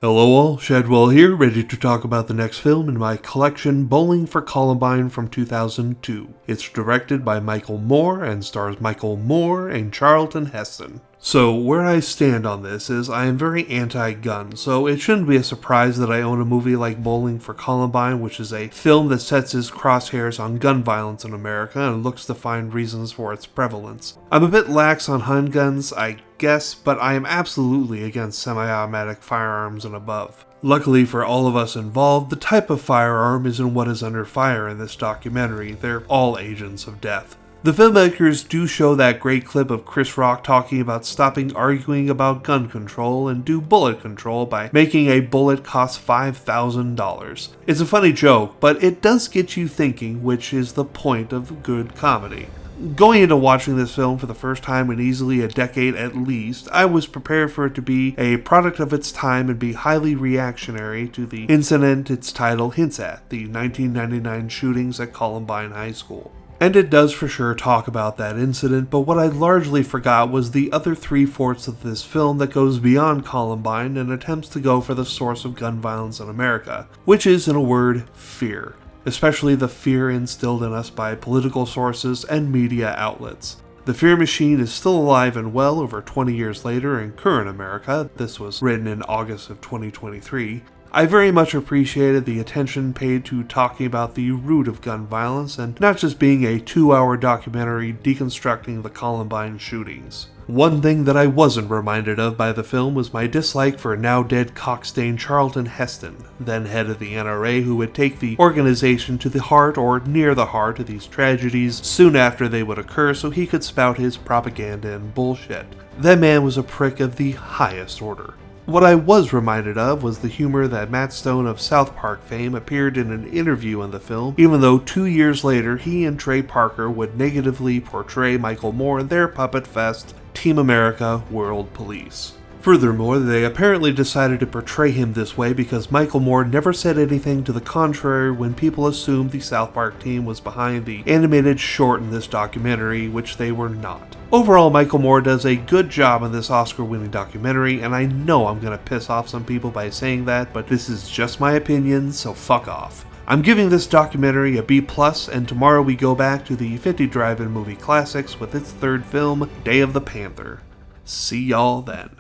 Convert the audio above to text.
Hello all, Shadwell here, ready to talk about the next film in my collection, Bowling for Columbine from 2002. It's directed by Michael Moore and stars Michael Moore and Charlton Heston. So where I stand on this is I am very anti-gun, so it shouldn't be a surprise that I own a movie like Bowling for Columbine, which is a film that sets its crosshairs on gun violence in America and looks to find reasons for its prevalence. I'm a bit lax on handguns, I guess, but I am absolutely against semi-automatic firearms and above. Luckily for all of us involved, the type of firearm isn't what is under fire in this documentary. They're all agents of death. The filmmakers do show that great clip of Chris Rock talking about stopping arguing about gun control and do bullet control by making a bullet cost $5,000. It's a funny joke, but it does get you thinking, which is the point of good comedy. Going into watching this film for the first time in easily a decade at least, I was prepared for it to be a product of its time and be highly reactionary to the incident its title hints at, the 1999 shootings at Columbine High School. And it does for sure talk about that incident, but what I largely forgot was the other 3/4 of this film that goes beyond Columbine and attempts to go for the source of gun violence in America, which is, in a word, fear. Especially the fear instilled in us by political sources and media outlets. The fear machine is still alive and well over 20 years later in current America. This was written in August of 2023. I very much appreciated the attention paid to talking about the root of gun violence and not just being a 2-hour documentary deconstructing the Columbine shootings. One thing that I wasn't reminded of by the film was my dislike for now-dead cockstained Charlton Heston, then head of the NRA, who would take the organization to the heart or near the heart of these tragedies soon after they would occur so he could spout his propaganda and bullshit. That man was a prick of the highest order. What I was reminded of was the humor that Matt Stone of South Park fame appeared in an interview in the film, even though 2 years later he and Trey Parker would negatively portray Michael Moore in their puppet fest, Team America World Police. Furthermore, they apparently decided to portray him this way because Michael Moore never said anything to the contrary when people assumed the South Park team was behind the animated short in this documentary, which they were not. Overall, Michael Moore does a good job in this Oscar-winning documentary, and I know I'm gonna piss off some people by saying that, but this is just my opinion, so fuck off. I'm giving this documentary a B+, and tomorrow we go back to the 50 Drive-In movie classics with its third film, Day of the Panther. See y'all then.